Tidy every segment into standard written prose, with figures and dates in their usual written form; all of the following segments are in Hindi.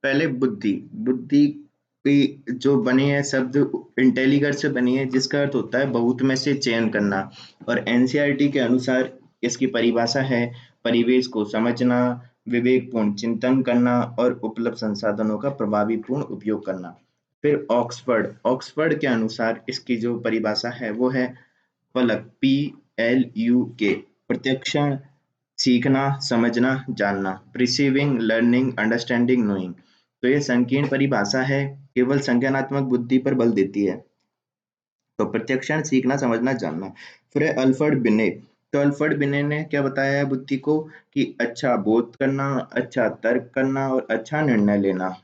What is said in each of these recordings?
पहले बुद्धि। बुद्धि की जो बनी है शब्द इंटेलिगेंट से बनी है, जिसका अर्थ होता है बहुत में से चयन करना। और एनसीईआरटी के अनुसार इसकी परिभाषा है परिवेश को समझना, विवेकपूर्ण चिंतन करना और उपलब्ध संसाधनों का प्रभावी पूर्ण उपयोग करना। फिर ऑक्सफोर्ड ऑक्सफोर्ड के अनुसार इसकी जो परिभाषा है वो है पलक, PLUK, प्रत्यक्षण, सीखना, समझना, जानना, प्रिसीविंग, लर्निंग, अंडरस्टैंडिंग, नोइंग। तो ये संकीर्ण परिभाषा है, केवल संज्ञानात्मक बुद्धि पर बल देती है। तो प्रत्यक्षण, सीखना, समझना, जानना। फिर है अल्फ्रेड बिने। तो अल्फ्रेड बिने ने क्या बताया है बुद्धि को कि अच्छा बोध करना, अच्छा तर्क करना और अच्छा निर्णय लेना।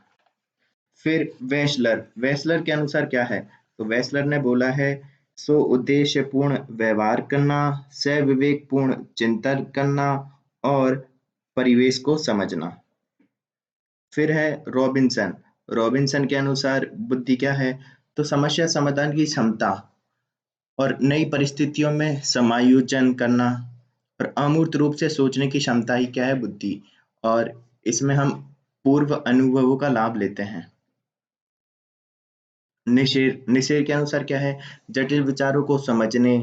फिर वेस्लर वेस्लर के अनुसार क्या है? तो वेस्लर ने बोला है स्व उद्देश्यपूर्ण व्यवहार करना, सविवेकपूर्ण चिंतन करना और परिवेश को समझना। फिर है रॉबिन्सन। रॉबिन्सन के अनुसार बुद्धि क्या है? तो समस्या समाधान की क्षमता और नई परिस्थितियों में समायोजन करना और अमूर्त रूप से सोचने की क्षमता ही क्या है? बुद्धि। और इसमें हम पूर्व अनुभवों का लाभ लेते हैं। निषेध निषेध के अनुसार क्या है? जटिल विचारों को समझने,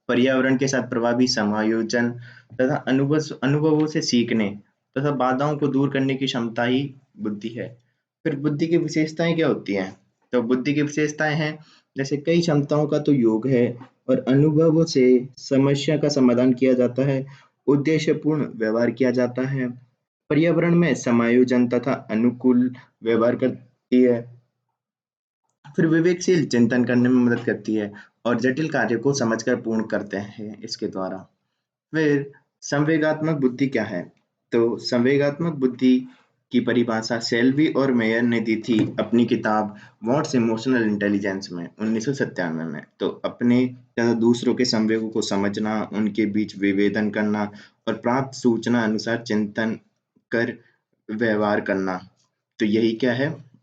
पर्यावरण के साथ प्रभावी समायोजन तथा अनुभवों से सीखने तथा बाधाओं को दूर करने की क्षमता ही बुद्धि है। फिर बुद्धि की विशेषताएं क्या होती हैं? तो बुद्धि की विशेषताएं हैं जैसे कई क्षमताओं का तो योग है और अनुभवों से समस्या का समाधान किया जाता है, उद्देश्यपूर्ण व्यवहार किया जाता है, पर्यावरण में समायोजन तथा अनुकूल व्यवहार करती है, फिर विवेकशील चिंतन करने में मदद करती है और जटिल कार्य को समझकर पूर्ण करते हैं इसके द्वारा। फिर संवेगात्मक बुद्धि क्या है? तो संवेगात्मक बुद्धि की परिभाषा सेल्वी और मेयर ने दी थी अपनी किताब व्हाट्स इमोशनल इंटेलिजेंस में 1997 में। तो अपने तथा दूसरों के संवेगों को समझना, उनके बीच विभेदन करना और प्राप्त सूचना अनुसार चिंतन कर व्यवहार करना। तो यही क्या है?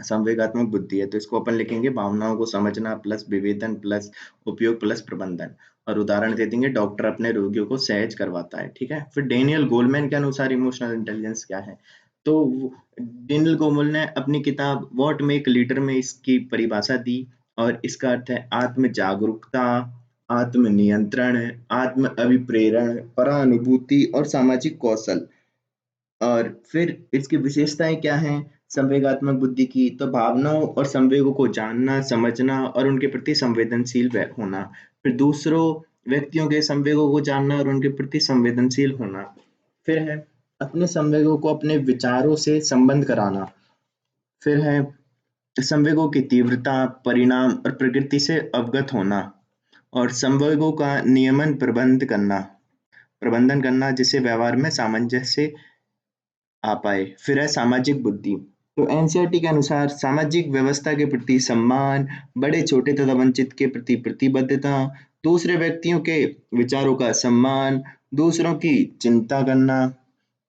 संवेगात्मक बुद्धि है। तो इसको अपन लिखेंगे भावनाओं को समझना प्लस विवेदन प्लस उपयोग प्लस प्रबंधन। और उदाहरण दे देंगे डॉक्टर अपने रोगियों को सहज करवाता है। ठीक है। फिर डेनियल गोलमैन के अनुसार इमोशनल इंटेलिजेंस क्या है? तो डेनियल गोलमैन ने अपनी किताब व्हाट मेक लीडर में इसकी परिभाषा दी और इसका अर्थ है आत्म जागरूकता, आत्म नियंत्रण, आत्म अभिप्रेरण, परानुभूति और सामाजिक कौशल। और फिर इसकी विशेषताएं क्या हैं संवेगात्मक बुद्धि की? तो भावनाओं और संवेगों को जानना, समझना और उनके प्रति संवेदनशील होना। फिर दूसरों व्यक्तियों के संवेगों को जानना और उनके प्रति संवेदनशील होना। फिर है अपने संवेगों को अपने विचारों से संबंध कराना। फिर है संवेगों की तीव्रता, परिणाम और प्रकृति से अवगत होना और संवेगों का नियमन प्रबंधन करना जिससे व्यवहार में सामंजस्य आ पाए। फिर है सामाजिक बुद्धि। तो एनसीईआरटी के अनुसार सामाजिक व्यवस्था के प्रति सम्मान, बड़े छोटे तथा वंचित के प्रति प्रतिबद्धता, दूसरे व्यक्तियों के विचारों का सम्मान, दूसरों की चिंता करना,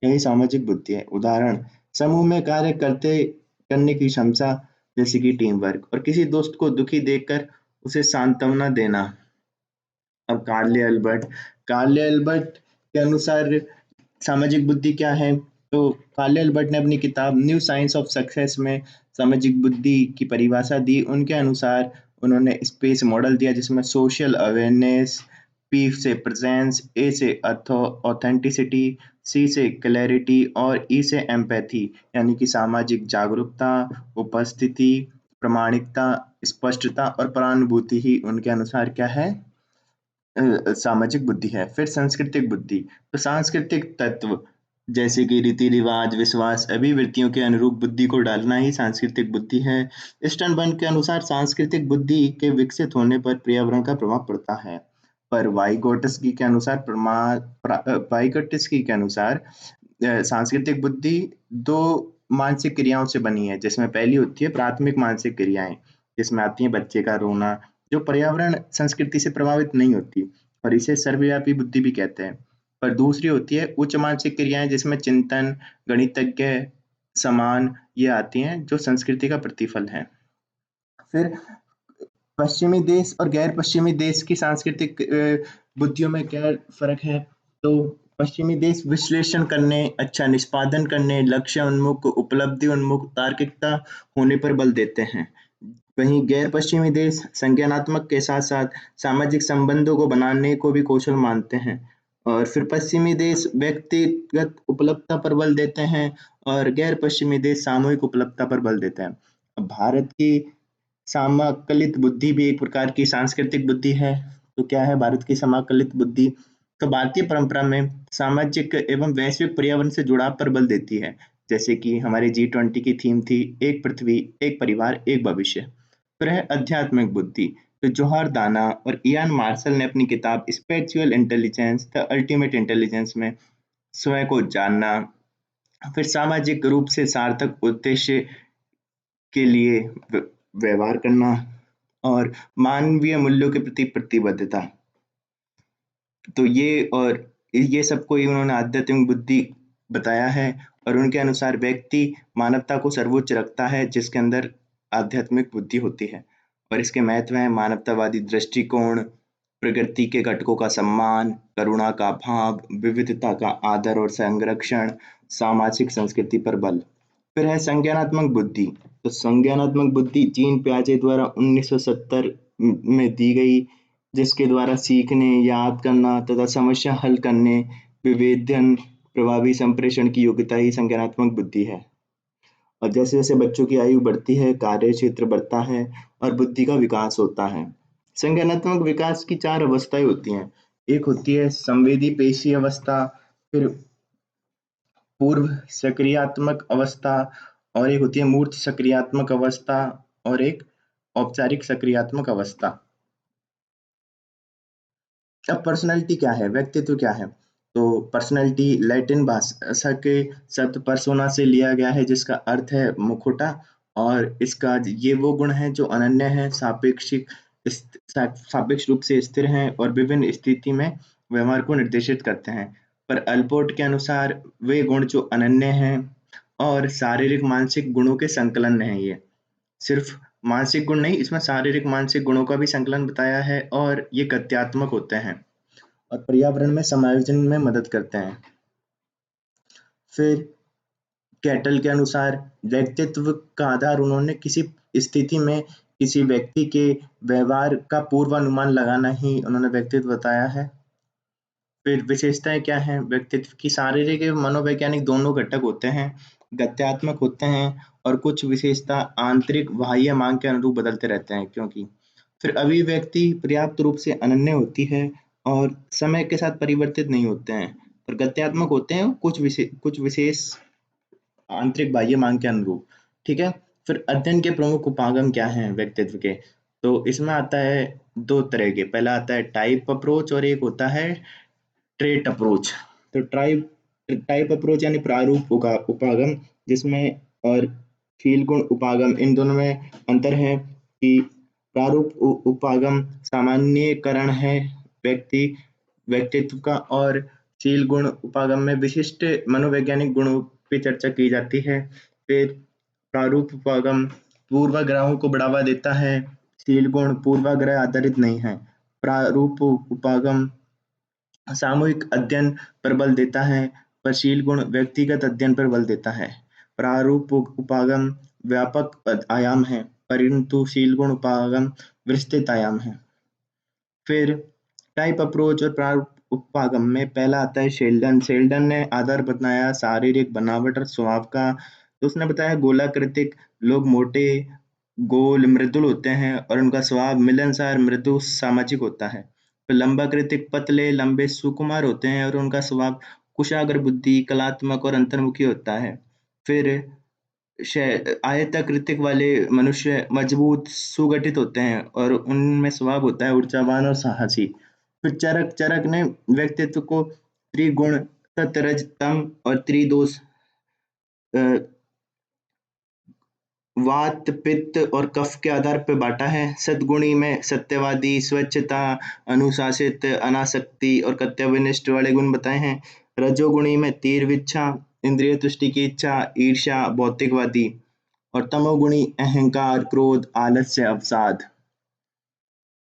यही सामाजिक बुद्धि है। उदाहरण समूह में कार्य करते करने की क्षमता जैसे कि टीम वर्क और किसी दोस्त को दुखी देखकर उसे सांत्वना देना। अब कार्ले अल्बर्ट के अनुसार सामाजिक बुद्धि क्या है? तो कार्ले अल्बर्ट ने अपनी किताब न्यू साइंस ऑफ सक्सेस में सामाजिक बुद्धि की परिभाषा दी। उनके अनुसार उन्होंने स्पेस मॉडल दिया जिसमें सोशल अवेयरनेस, पी से प्रेजेंस, ए से ऑथेंटिसिटी, सी से क्लैरिटी और ई से एम्पैथी यानी कि सामाजिक जागरूकता, उपस्थिति, प्रामाणिकता, स्पष्टता और परानुभूति ही उनके अनुसार क्या है? सामाजिक बुद्धि है। फिर सांस्कृतिक बुद्धि। तो सांस्कृतिक तत्व जैसे कि रीति रिवाज, विश्वास, अभिवृत्तियों के अनुरूप बुद्धि को डालना ही सांस्कृतिक बुद्धि है। स्टर्नबर्ग के अनुसार सांस्कृतिक बुद्धि के विकसित होने पर पर्यावरण का प्रभाव पड़ता है। पर वाइगोटस्की के अनुसार सांस्कृतिक बुद्धि दो मानसिक क्रियाओं से बनी है जिसमें पहली होती है प्राथमिक मानसिक क्रियाएं, जिसमें आती है बच्चे का रोना, जो पर्यावरण संस्कृति से प्रभावित नहीं होती और इसे सर्वव्यापी बुद्धि भी कहते हैं। पर दूसरी होती है उच्च मानसिक क्रियाएं जिसमें चिंतन, गणितज्ञ, समान ये आती हैं जो संस्कृति का प्रतिफल है। फिर पश्चिमी देश और गैर पश्चिमी देश की सांस्कृतिक बुद्धियों में क्या फर्क है? तो पश्चिमी देश विश्लेषण करने, अच्छा निष्पादन करने, लक्ष्य उन्मुख, उपलब्धि उन्मुख, तार्किकता होने पर बल देते हैं। वहीं गैर पश्चिमी देश संज्ञानात्मक के साथ साथ सामाजिक संबंधों को बनाने को भी कौशल मानते हैं। और फिर पश्चिमी देश व्यक्तिगत उपलब्धता पर बल देते हैं और गैर पश्चिमी देश सामूहिक उपलब्धता पर बल देते हैं। अब भारत की समाकलित बुद्धि भी एक प्रकार की सांस्कृतिक बुद्धि है। तो क्या है भारत की समाकलित बुद्धि? तो भारतीय परंपरा में सामाजिक एवं वैश्विक पर्यावरण से जुड़ाव पर बल देती है। जैसे कि हमारे G20 की थीम थी, एक पृथ्वी, एक परिवार, एक भविष्य। फिर है आध्यात्मिक बुद्धि। तो जोहार दाना और इयान मार्शल ने अपनी किताब spiritual intelligence the ultimate intelligence में स्वयं को जानना, फिर सामाजिक रूप से सार्थक उद्देश्य के लिए व्यवहार करना और मानवीय मूल्यों के प्रति प्रतिबद्धता। तो ये सब को ही उन्होंने आध्यात्मिक बुद्धि बताया है। और उनके अनुसार व्यक्ति मानवता को सर्वोच्च रखता है, जिसके अंदर आध्यात्मिक बुद्धि होती है। और इसके महत्व हैं मानवतावादी दृष्टिकोण, प्रकृति के घटकों का सम्मान, करुणा का भाव, विविधता का आदर और संरक्षण, सामाजिक संस्कृति पर बल। फिर है संज्ञानात्मक बुद्धि। तो संज्ञानात्मक बुद्धि जीन पियाजे द्वारा 1970 में दी गई, जिसके द्वारा सीखने, याद करना तथा समस्या हल करने, विभेदन, प्रभावी संप्रेषण की योग्यता ही संज्ञानात्मक बुद्धि है। और जैसे जैसे बच्चों की आयु बढ़ती है, कार्य क्षेत्र बढ़ता है और बुद्धि का विकास होता है। संज्ञानात्मक विकास की 4 अवस्थाएं होती हैं। एक होती है संवेदी पेशी अवस्था, फिर पूर्व सक्रियात्मक अवस्था, और एक होती है मूर्त सक्रियात्मक अवस्था, और एक औपचारिक सक्रियात्मक अवस्था। अब पर्सनैलिटी क्या है, व्यक्तित्व क्या है? तो पर्सनैलिटी लैटिन भाषा के शब्द पर्सोना से लिया गया है, जिसका अर्थ है मुखौटा। और इसका ये वो गुण है जो अनन्य है, सापेक्ष रूप से स्थिर हैं और विभिन्न स्थिति में व्यवहार को निर्देशित करते हैं। पर अल्पोर्ट के अनुसार वे गुण जो अनन्य हैं और शारीरिक मानसिक गुणों के संकलन हैं। ये सिर्फ मानसिक गुण नहीं, इसमें शारीरिक मानसिक गुणों का भी संकलन बताया है और ये गत्यात्मक होते हैं और पर्यावरण में समायोजन में मदद करते हैं। फिर कैटल के अनुसार व्यक्तित्व का आधार उन्होंने किसी स्थिति में किसी व्यक्ति के व्यवहार का पूर्वानुमान लगाना ही उन्होंने व्यक्तित्व बताया है। फिर विशेषताएं क्या हैं व्यक्तित्व की? शारीरिक एवं मनोवैज्ञानिक दोनों घटक होते हैं, गत्यात्मक होते हैं और कुछ विशेषता आंतरिक बाह्य मांग के अनुरूप बदलते रहते हैं। क्योंकि फिर अभिव्यक्ति पर्याप्त रूप से अनन्य होती है और समय के साथ परिवर्तित नहीं होते हैं। और गत्यात्मक होते हैं कुछ विशेष आंतरिक बाह्य मांग के अनुरूप। ठीक है। फिर अध्ययन के प्रमुख उपागम क्या हैं व्यक्तित्व के? तो इसमें आता है 2 तरह के। पहला आता है टाइप अप्रोच और एक होता है ट्रेट अप्रोच। तो टाइप अप्रोच यानी प्रारूप उपागम, जिसमें और फील गुण उपागम, इन दोनों में अंतर है कि प्रारूप उपागम सामान्यकरण है व्यक्तित्व का, और शील गुण उपागम में विशिष्ट मनोवैज्ञानिक गुणों पे चर्चा की जाती है। फिर प्रारूप उपागम पूर्वाग्रहों को बढ़ावा देता है, शील गुण पूर्वाग्रह आधारित नहीं है। प्रारूप उपागम सामूहिक अध्ययन पर बल देता है, पर शील गुण व्यक्तिगत अध्ययन पर बल देता है। प्रारूप उपागम व्यापक आयाम है, परंतु शील गुण उपागम विस्तृत आयाम है। फिर टाइप अप्रोच और प्रारूप उपागम में पहला आता है शेल्डन ने आधार बताया शारीरिक बनावट और स्वभाव का। तो उसने बताया गोलाकृतिक लोग मोटे, गोल, मृदुल होते हैं और उनका स्वभाव मिलनसार, मृदु, सामाजिक होता है। फिर लंबाकृतिक पतले, लंबे, सुकुमार होते हैं और उनका स्वभाव कुशाग्र बुद्धि, कलात्मक और अंतर्मुखी होता है। फिर आयताकृतिक वाले मनुष्य मजबूत, सुगठित होते हैं और उनमें स्वभाव होता है ऊर्जावान और साहसी। फिर चरक ने व्यक्तित्व को त्रिगुण, सत्व, रज, तम और त्रिदोष, वात, पित्त और कफ के आधार पर बांटा है। सद्गुणी में सत्यवादी, स्वच्छता, अनुशासित, अनासक्ति और कर्तव्यनिष्ठ वाले गुण बताए हैं। रजोगुणी में तीव्र इंद्रिय तुष्टि की इच्छा, ईर्ष्या, भौतिकवादी। और तमोगुणी अहंकार, क्रोध, आलस्य, अवसाद।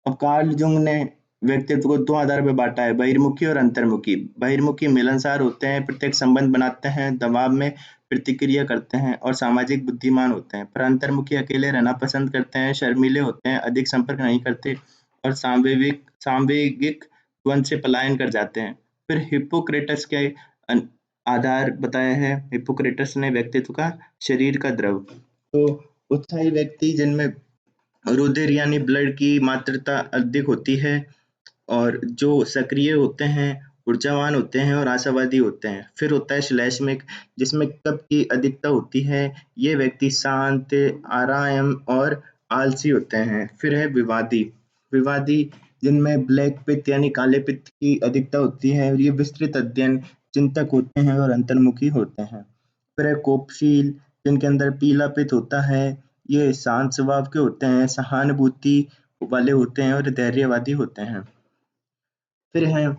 अब कार्ल जुंग ने व्यक्तित्व को दो आधार पर बांटा है, बहिर्मुखी और अंतर्मुखी। बहिर्मुखी मिलनसार होते हैं, प्रत्येक संबंध बनाते हैं, दबाव में प्रतिक्रिया करते हैं और सामाजिक बुद्धिमान होते हैं। पर अंतर्मुखी अकेले रहना पसंद करते हैं, शर्मीले होते हैं, अधिक संपर्क नहीं करते और सांवेगिक द्वंद से पलायन कर जाते हैं। फिर हिप्पोक्रेटस के आधार बताया है। हिप्पोक्रेटस ने व्यक्तित्व का शरीर का द्रव, तो उत्साही व्यक्ति जिनमें रुधिर यानी ब्लड की मात्रा अधिक होती है और जो सक्रिय होते हैं, ऊर्जावान होते हैं और आशावादी होते हैं। फिर होता है श्लेष्मिक, जिसमें कफ की अधिकता होती है। ये व्यक्ति शांत, आराम और आलसी होते हैं। फिर है विवादी। विवादी जिनमें ब्लैक पित्त यानी काले पित्त की अधिकता होती है। ये विस्तृत अध्ययन चिंतक होते हैं और अंतर्मुखी होते हैं। फिर है कोपशील, जिनके अंदर पीला पित्त होता है। ये शांत स्वभाव के होते हैं, सहानुभूति वाले होते हैं और धैर्यवादी होते हैं। फिर है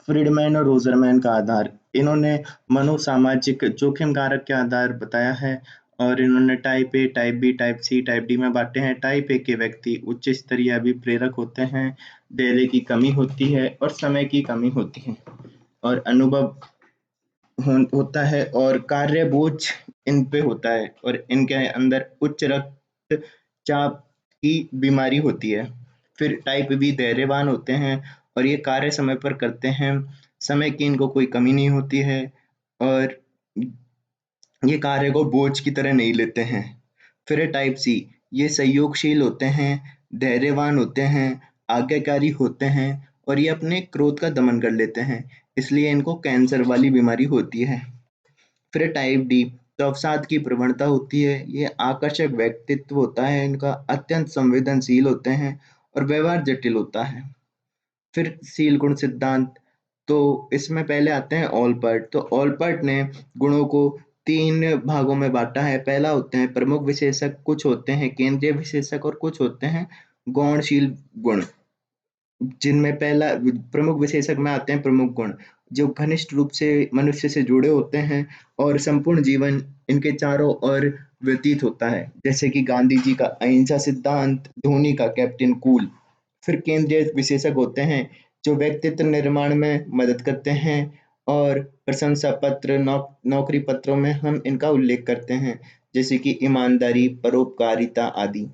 फ्रीडमैन और रोजरमैन का आधार। इन्होंने मनोसामाजिक जोखिम कारक के आधार बताया है और इन्होंने type A, type B, type C, type D में बांटे हैं। टाइप ए के व्यक्ति उच्च स्तरीय अभिप्रेरक होते हैं, धैर्य की कमी होती है और समय की कमी होती है और अनुभव होता है और कार्य बोझ इन पे होता है और इनके अंदर उच्च रक्तचाप की बीमारी होती है। फिर टाइप बी धैर्यवान होते हैं और ये कार्य समय पर करते हैं, समय की इनको कोई कमी नहीं होती है और ये कार्य को बोझ की तरह नहीं लेते हैं। फिर है टाइप सी, ये सहयोगशील होते हैं, धैर्यवान होते हैं, आज्ञाकारी होते हैं और ये अपने क्रोध का दमन कर लेते हैं, इसलिए इनको कैंसर वाली बीमारी होती है। फिर टाइप डी, तो अवसाद की प्रवणता होती है। ये आकर्षक व्यक्तित्व होता है इनका, अत्यंत संवेदनशील होते हैं और व्यवहार जटिल होता है। फिर सील गुण सिद्धांत, तो इसमें पहले आते हैं ऑलपर्ट। तो ऑलपर्ट ने गुणों को तीन भागों में बांटा है। पहला होते हैं प्रमुख विशेषक, कुछ होते हैं केंद्रीय विशेषक और कुछ होते हैं गौणशील गुण, जिनमें पहला प्रमुख विशेषक में आते हैं प्रमुख गुण, जो घनिष्ठ रूप से मनुष्य से जुड़े होते हैं और संपूर्ण जीवन इनके चारों ओर व्यतीत होता है, जैसे कि गांधी जी का अहिंसा सिद्धांत, धोनी का कैप्टन कूल। फिर केंद्रीय विशेषक होते हैं जो व्यक्तित्व निर्माण में मदद करते हैं और प्रशंसा पत्र, नौकरी पत्रों में हम इनका उल्लेख करते हैं, जैसे कि ईमानदारी, परोपकारिता आदि।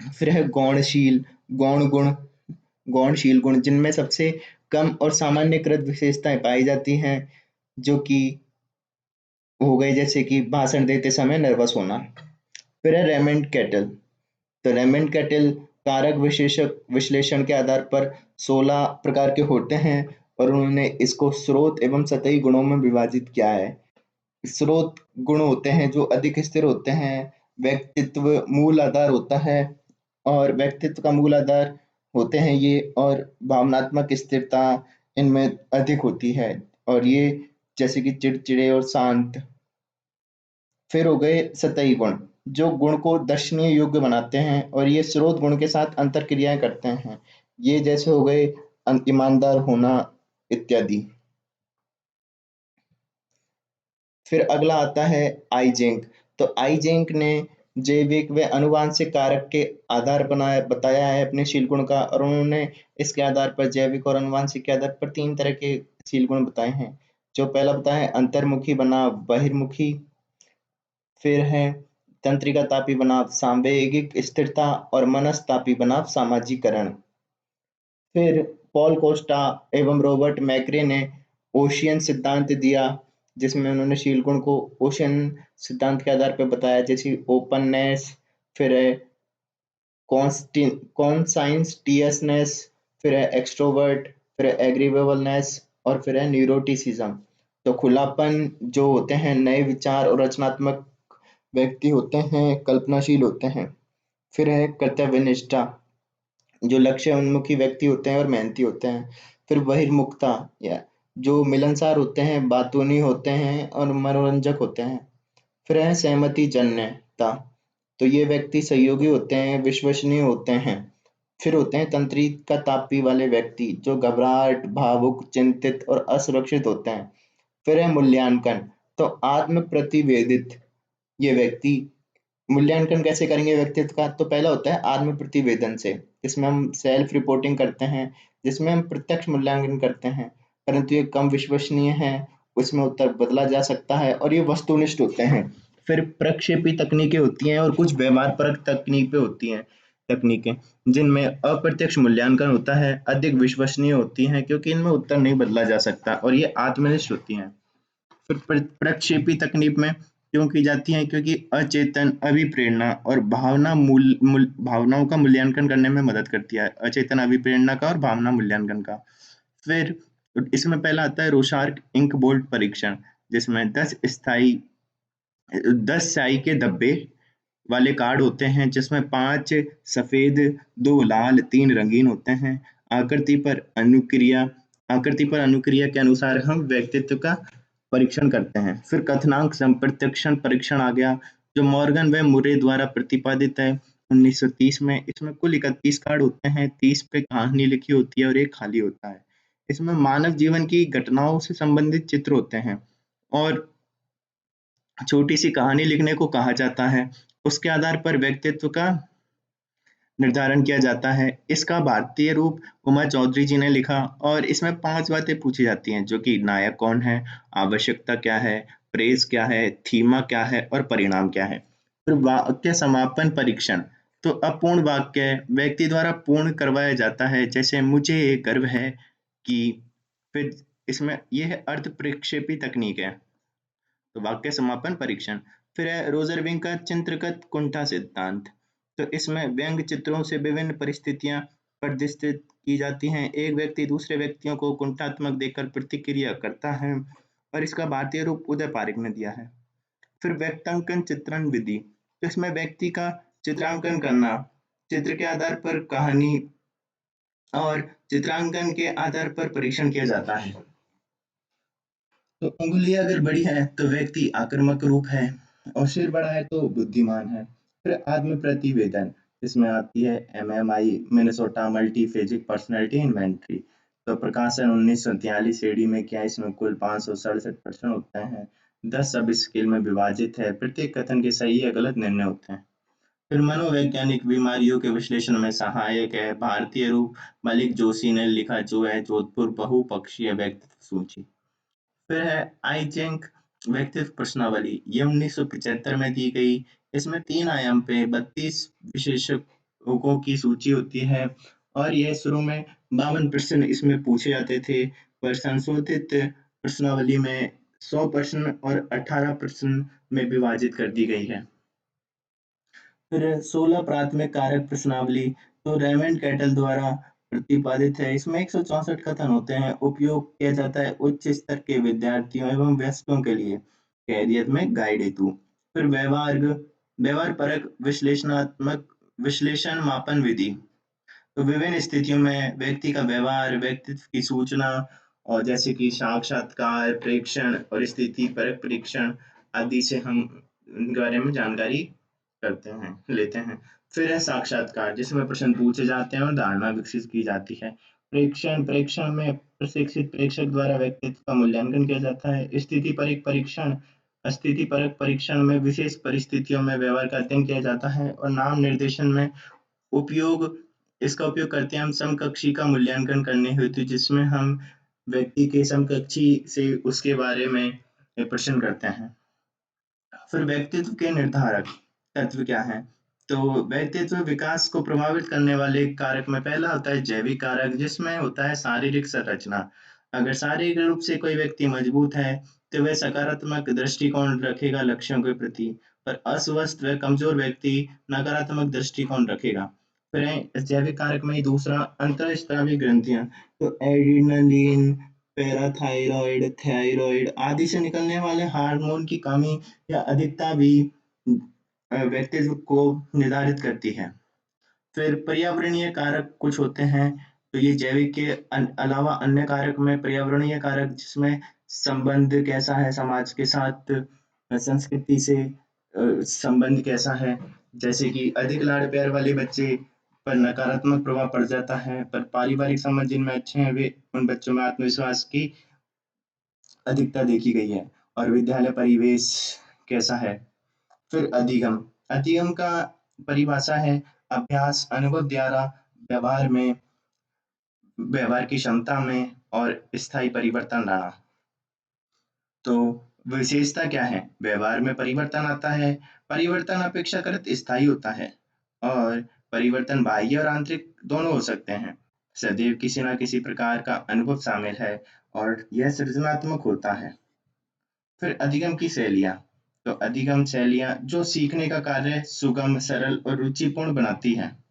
फिर है गौणशील गौण गुण गौणशील गुण, जिनमें सबसे कम और सामान्यकृत विशेषताएं पाई जाती हैं, जो कि हो गए जैसे कि भाषण देते समय नर्वस होना। फिर है रेमंड कैटल। तो रेमंड कैटल कारक विशेषक विश्लेषण के आधार पर 16 प्रकार के होते हैं और उन्होंने इसको स्रोत एवं सतही गुणों में विभाजित किया है। स्रोत गुण होते हैं जो अधिक स्थिर होते हैं, व्यक्तित्व मूल आधार होता है और व्यक्तित्व का मूल आधार होते हैं ये, और भावनात्मक स्थिरता इनमें अधिक होती है और ये जैसे कि चिड़चिड़े और शांत। फिर हो गए सतही गुण, जो गुण को दर्शनीय योग्य बनाते हैं और ये स्रोत गुण के साथ अंतर क्रियाएं करते हैं, ये जैसे हो गए ईमानदार होना इत्यादि। फिर अगला आता है आइजेंक। तो आइजेंक ने जैविक व अनुवांशिक कारक के आधार बनाया बताया है अपने शील गुण का, और उन्होंने इसके आधार पर जैविक और अनुवांशिक के आधार पर तीन तरह के शील गुण बताए हैं। जो पहला बताया है अंतर्मुखी बनाम बहिर्मुखी, फिर है तंत्रिका तापी बनाम सांवेगिक स्थिरता और मनस्तापी बनाम सामाजिकरण। फिर पॉल कोस्टा एवं रॉबर्ट मैक्रे ने ओशियन सिद्धांत दिया, जिसमें उन्होंने शील गुण को ओशियन सिद्धांत के आधार पर बताया, जैसे ओपननेस, फिर है कॉन्साइंटियसनेस, फिर है एक्सट्रोवर्ट, फिर है एग्रीवेबलनेस और फिर है न्यूरोटिसिज्म। तो खुलापन, जो होते हैं नए विचार और रचनात्मक व्यक्ति होते हैं, कल्पनाशील होते हैं। फिर है कर्तव्यनिष्ठा, जो लक्ष्य उन्मुखी व्यक्ति होते हैं और मेहनती होते हैं। फिर बहिर्मुखता, या जो मिलनसार होते हैं, बातूनी होते हैं और मनोरंजक होते हैं। फिर है सहमति जन्यता, तो ये व्यक्ति सहयोगी होते हैं, विश्वसनीय होते हैं। फिर होते हैं तंत्रिका तापी वाले व्यक्ति, जो घबराहट, भावुक, चिंतित और असुरक्षित होते हैं। फिर है मूल्यांकन, तो आत्म प्रतिवेदित, ये व्यक्ति मूल्यांकन कैसे करेंगे व्यक्तित्व का, तो पहला होता है आत्म प्रतिवेदन से। इसमें हम सेल्फ रिपोर्टिंग करते हैं, जिसमें हम प्रत्यक्ष मूल्यांकन करते हैं, परंतु ये कम विश्वसनीय है, उसमें उत्तर बदला जा सकता है और ये वस्तुनिष्ठ होते हैं। फिर प्रक्षेपी तकनीकें होती हैं और कुछ व्यवहारपरक तकनीकें होती हैं, तकनीकें जिनमें अप्रत्यक्ष मूल्यांकन होता है, अधिक विश्वसनीय होती हैं क्योंकि इनमें उत्तर नहीं बदला जा सकता और ये आत्मनिष्ठ होती हैं। फिर प्रक्षेपी तकनीक में क्यों की जाती है? क्योंकि अचेतन अभिप्रेरणा और भावनाओं का मूल्यांकन करने में मदद करती है, अचेतन अभिप्रेरणा का और भावना मूल्यांकन का। फिर इसमें पहला आता है रोशार्क इंक बोल्ट परीक्षण, जिसमें 10 स्याही के धब्बे वाले कार्ड होते हैं, जिसमें 5 सफेद, 2 लाल, 3 रंगीन होते हैं। आकृति पर अनुक्रिया आकृति पर अनुक्रिया के अनुसार हम व्यक्तित्व का परीक्षण करते हैं। फिर कथनांक संप्रत्यक्षण परीक्षण आ गया, जो मॉर्गन व मुरे द्वारा प्रतिपादित है 1930 में। इसमें कुल 31 कार्ड होते हैं, 30 पे कहानी लिखी होती है और एक खाली होता है। इसमें मानव जीवन की घटनाओं से संबंधित चित्र होते हैं और छोटी सी कहानी लिखने को कहा जाता है। उसके आधार पर व्यक्तित्व का निर्धारण किया जाता है। इसका भारतीय रूप उमा चौधरी जी ने लिखा और इसमें 5 बातें पूछी जाती हैं, जो कि नायक कौन है, आवश्यकता क्या है, प्रेस क्या है, थीमा क्या है और परिणाम क्या है। फिर वाक्य समापन परीक्षण, तो अपूर्ण वाक्य व्यक्ति द्वारा पूर्ण करवाया जाता है, जैसे मुझे ये गर्व है कि। फिर इसमें यह है अर्थ प्रक्षेपी तकनीक है, तो वाक्य समापन परीक्षण। फिर है रोजरविंग का चित्रगत कुंठा सिद्धांत, तो इसमें व्यंग चित्रों से विभिन्न परिस्थितियां प्रदर्शित की जाती हैं। एक व्यक्ति दूसरे व्यक्तियों को कुंठात्मक देखकर प्रतिक्रिया करता है और इसका भारतीय रूप उदय पारिक ने दिया है। फिर व्यक्तांकन चित्रण विधि, तो इसमें व्यक्ति का चित्रांकन करना, चित्र के आधार पर कहानी और चित्रांकन के आधार पर परीक्षण किया जाता है। तो उंगलियां अगर बड़ी है तो व्यक्ति आक्रामक रूप है और सिर बड़ा है तो बुद्धिमान है। फिर आत्म प्रतिवेदन, इसमें आती है MMI मिनेसोटा मल्टीफेजिक पर्सनालिटी इन्वेंट्री, तो प्रकाशन 1943 एडी में किया। इसमें कुल 567 प्रश्न होते हैं, 10 सब स्केल में विभाजित है, प्रत्येक कथन के सही या गलत निर्णय होते हैं। फिर मनोवैज्ञानिक बीमारियों के विश्लेषण में सहायक है, भारतीय रूप मलिक जोशी ने लिखा, जो है जोधपुर बहुपक्षीय व्यक्तित्व सूची। फिर है आईजेंक व्यक्तित्व प्रश्नावली, ये 1975 में दी गई। इसमें 3 आयाम पे 32 विशेषज्ञों की सूची होती है और यह शुरू में 52 प्रश्न इसमें पूछे जाते थे, पर संशोधित प्रश्नावली में 100 प्रश्न और 18 प्रश्न में विभाजित कर दी गई है। फिर 16 प्राथमिक कारक प्रश्नावली, तो रेमंड कैटल द्वारा प्रतिपादित है। इसमें 164 कथन होते हैं, उपयोग किया जाता है उच्च स्तर के विद्यार्थियों एवं वयस्कों के लिए कैरियर में गाइड हेतु। फिर व्यवहार परक विश्लेषणात्मक विश्लेषण मापन विधि, तो विभिन्न स्थितियों में व्यक्ति का व्यवहार, व्यक्तित्व की सूचना और जैसे कि साक्षात्कार, प्रेक्षण और स्थिति परक परीक्षण आदि से हम इनके बारे में जानकारी करते हैं, लेते हैं। फिर है साक्षात्कार, जिसमें प्रश्न पूछे जाते हैं और धारणा विकसित की जाती है। प्रेक्षण में प्रशिक्षित प्रेक्षक द्वारा व्यक्तित्व का मूल्यांकन किया जाता है। स्थिति परक परीक्षण में विशेष परिस्थितियों में व्यवहार का अध्ययन किया जाता है और नाम निर्देशन में उपयोग इसका उपयोग करते हैं हम समकक्षी का मूल्यांकन करने हेतु, जिसमें हम व्यक्ति के समकक्षी से उसके बारे में प्रश्न करते हैं। फिर व्यक्तित्व के निर्धारक तत्व क्या है? तो व्यक्तित्व विकास को प्रभावित करने वाले कारक में पहला होता है जैविक कारक, जिसमें होता है शारीरिक संरचना। अगर शारीरिक रूप से कोई व्यक्ति मजबूत है तो वह सकारात्मक दृष्टिकोण रखेगा लक्ष्यों के प्रति, पर अस्वस्थ व कमजोर व्यक्ति नकारात्मक दृष्टिकोण रखेगा। फिर है जैविक कारक में ही दूसरा अंतःस्रावी ग्रंथियां, तो एड्रिनलिन, पैराथायरॉइड, थायरॉइड आदि से निकलने वाले हार्मोन की कमी या अधिकता भी व्यक्तित्व को निर्धारित करती है। फिर पर्यावरणीय कारक कुछ होते हैं, तो ये जैविक के अलावा अन्य कारक में पर्यावरणीय कारक, जिसमें संबंध कैसा है समाज के साथ, संस्कृति से संबंध कैसा है, जैसे कि अधिक लाड़ प्यार वाले बच्चे पर नकारात्मक प्रभाव पड़ जाता है, पर पारिवारिक संबंध जिनमें अच्छे हैं वे उन बच्चों में आत्मविश्वास की अधिकता देखी गई है। और विद्यालय परिवेश कैसा है। फिर अधिगम, अधिगम का परिभाषा है अभ्यास, अनुभव द्वारा व्यवहार में व्यवहार की क्षमता में और स्थायी परिवर्तन लाना। तो विशेषता क्या है? व्यवहार में परिवर्तन आता है, परिवर्तन अपेक्षाकृत स्थायी होता है और परिवर्तन बाह्य और आंतरिक दोनों हो सकते हैं। सदैव किसी न किसी प्रकार का अनुभव शामिल है और यह सृजनात्मक होता है। फिर अधिगम की शैलियाँ। तो अधिगम शैलियाँ जो सीखने का कार्य सुगम, सरल और रुचिपूर्ण बनाती हैं।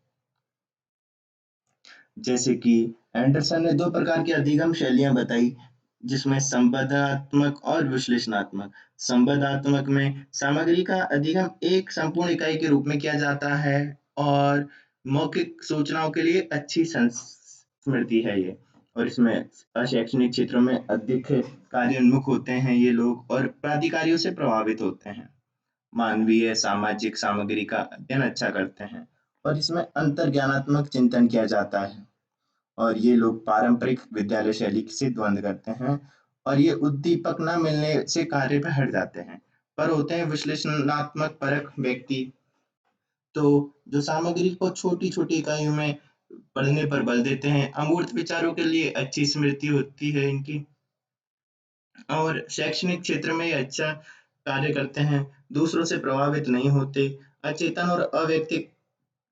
जैसे कि एंडरसन ने 2 प्रकार की अधिगम शैलियाँ बताई, जिसमें संवादात्मक और विश्लेषणात्मक। संवादात्मक में सामग्री का अधिगम एक संपूर्ण इकाई के रूप में किया जाता है और मौखिक सूचनाओं के लिए अच्छी स्मृति है ये। और इसमें अशैक्षणिक क्षेत्रों में अधिक कार्योन्मुख होते हैं ये लोग और प्राधिकारियों से प्रभावित होते हैं। मानवीय सामाजिक सामग्री का अध्ययन अच्छा करते हैं और इसमें अंतर्ज्ञानात्मक चिंतन किया जाता है। और ये लोग पारंपरिक विद्यालय शैली से द्वंद करते हैं और ये उद्दीपक न मिलने से कार्य पे हट जाते हैं, पर होते हैं विश्लेषणात्मक परख व्यक्ति। तो जो सामग्री को छोटी छोटी इकाइयों में पढ़ने पर बल देते हैं, अमूर्त विचारों के लिए अच्छी स्मृति होती है इनकी और शैक्षणिक क्षेत्र में ये अच्छा कार्य करते हैं, दूसरों से प्रभावित नहीं होते, अचेतन और अवैयक्तिक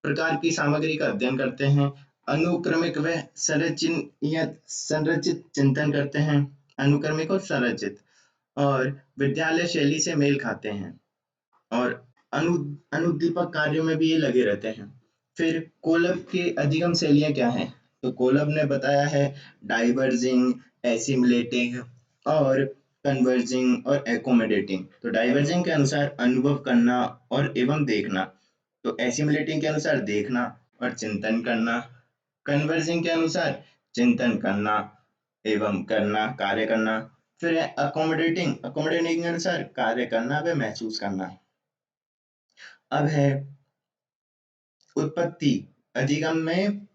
प्रकार की सामग्री का अध्ययन करते हैं, अनुक्रमिक व संरचित चिंतन करते हैं, अनुक्रमिक और संरचित और विद्यालय शैली से मेल खाते हैं और अनु अनुदीपक कार्यों में भी ये लगे रहते हैं। फिर कोलब की अधिगम शैलियाँ क्या हैं? तो कोलब ने बताया है डाइवर्जिंग, एसिमुलेटिंग और कन्वर्जिंग और एकोमोडेटिंग। तो डाइवर्जिंग के अनुसार अनुभव करना और एवं देखना, तो एसिमुलेटिंग के अनुसार देखना और चिंतन करना, कन्वर्जिंग के अनुसार चिंतन करना एवं करना, कार्य करना। फिर है अकोमोडेटिंग, अकोमोडेटिंग के अनुसार कार्य करना व महसूस करना। अब है उत्पत्ति। अधिगम में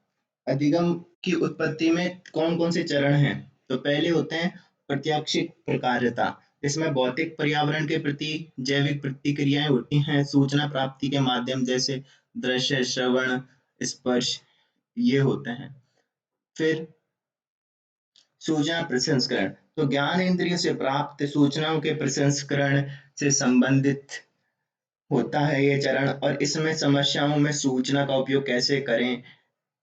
अधिगम की उत्पत्ति में कौन-कौन से चरण हैं? तो पहले होते हैं प्रत्याक्षिक प्रकार्यता, इसमें भौतिक पर्यावरण के प्रति जैविक प्रतिक्रियाएं होती हैं, सूचना प्राप्ति के माध्यम जैसे दृश्य, श्रवण, स्पर्श ये होते हैं। फिर सूचना प्रसंस्करण, तो ज्ञान इंद्रियों से प्राप्त सूचनाओं के प्रसंस्करण से संबंधित होता है ये चरण और इसमें समस्याओं में सूचना का उपयोग कैसे करें